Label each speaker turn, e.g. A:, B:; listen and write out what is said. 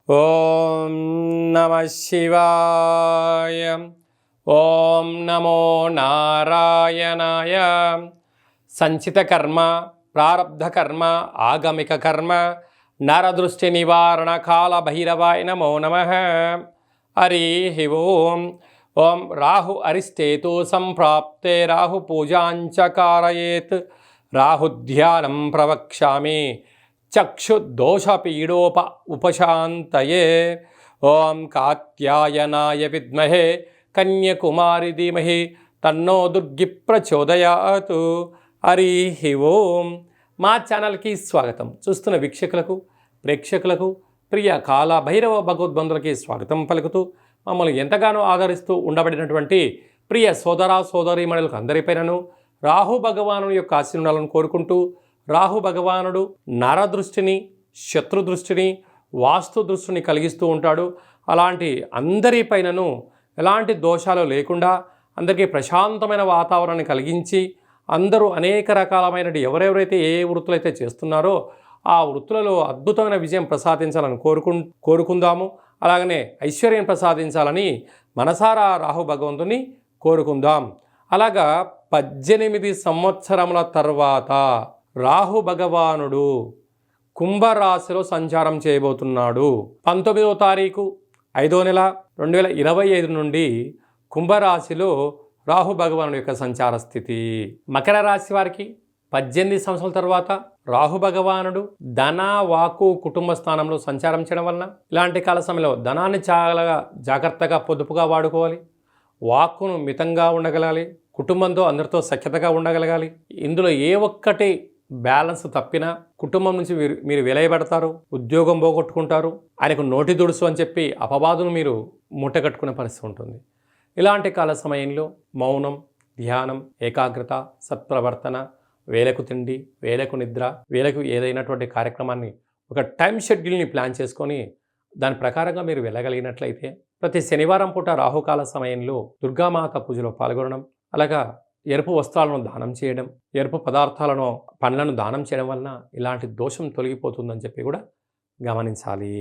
A: ఓం నమః శివాయ. ఓం నమో నారాయణాయ. సంచిత కర్మ, ప్రారబ్ధ కర్మ, ఆగమిక కర్మ, నరదృష్టి నివారణ కాల భైరవాయ నమో నమః. హరి ఓం. ఓం రాహు అరిష్టేతు సంప్రాప్తే రాహు పూజాంచ కారయేత్. రాహుధ్యానం ప్రవక్ష్యామి చక్షుదోషపీడోప ఉపశాంతయే. ఓం కాత్యాయనాయ విద్మహే కన్యకుమారి ధీమహి తన్నో దుర్గి ప్రచోదయాతు. హరి ఓం. మా ఛానల్కి స్వాగతం. చూస్తున్న వీక్షకులకు, ప్రేక్షకులకు, ప్రియ కాల భైరవ భగవద్బంధులకి స్వాగతం పలుకుతూ మమ్మల్ని ఎంతగానో ఆదరిస్తూ ఉండబడినటువంటి ప్రియ సోదర సోదరీమణులకు అందరిపైనను రాహు భగవాను యొక్క ఆశీర్వాదాలను కోరుకుంటూ, రాహు భగవానుడు నరదృష్టిని, శత్రుదృష్టిని, వాస్తు దృష్టిని కలిగిస్తూ ఉంటాడు. అలాంటి అందరిపైనను ఎలాంటి దోషాలు లేకుండా అందరికీ ప్రశాంతమైన వాతావరణాన్ని కలిగించి, అందరూ అనేక రకాలమైన ఎవరెవరైతే ఏ వృత్తులు అయితే చేస్తున్నారో ఆ వృత్తులలో అద్భుతమైన విజయం ప్రసాదించాలని కోరుకుందాము. అలాగనే ఐశ్వర్యం ప్రసాదించాలని మనసారా రాహు భగవంతుని కోరుకుందాం. అలాగా 18 సంవత్సరముల తర్వాత రాహు భగవానుడు కుంభరాశిలో సంచారం చేయబోతున్నాడు. 19వ తారీఖు 5వ నెల 2025 నుండి కుంభరాశిలో రాహు భగవానుడి యొక్క సంచార స్థితి. మకర రాశి వారికి 18 సంవత్సరాల తర్వాత రాహు భగవానుడు ధన, వాకు, కుటుంబ స్థానంలో సంచారం చేయడం వలన ఇలాంటి కాల సమయంలో ధనాన్ని చాలా జాగ్రత్తగా పొదుపుగా వాడుకోవాలి, వాక్కును మితంగా ఉండగలగాలి, కుటుంబంతో అందరితో సఖ్యతగా ఉండగలగాలి. ఇందులో ఏ ఒక్కటి బ్యాలెన్స్ తప్పినా కుటుంబం నుంచి మీరు వెలయబడతారు, ఉద్యోగం పోగొట్టుకుంటారు, ఆయనకు నోటి దుడుసు అని చెప్పి అపవాదును మీరు మూటగట్టుకునే పరిస్థితి ఉంటుంది. ఇలాంటి కాల సమయంలో మౌనం, ధ్యానం, ఏకాగ్రత, సత్ప్రవర్తన, వేలకు తిండి, వేలకు నిద్ర, వేలకు ఏదైనటువంటి కార్యక్రమాన్ని ఒక టైం షెడ్యూల్ని ప్లాన్ చేసుకొని దాని ప్రకారంగా మీరు వెళ్ళగలిగినట్లయితే ప్రతి శనివారం పూట రాహుకాల సమయంలో దుర్గామాత పూజలో పాల్గొనడం, అలాగా ఎరుపు వస్త్రాలను దానం చేయడం, ఎరుపు పదార్థాలను, పండ్లను దానం చేయడం వలన ఇలాంటి దోషం తొలగిపోతుందని చెప్పి కూడా గమనించాలి.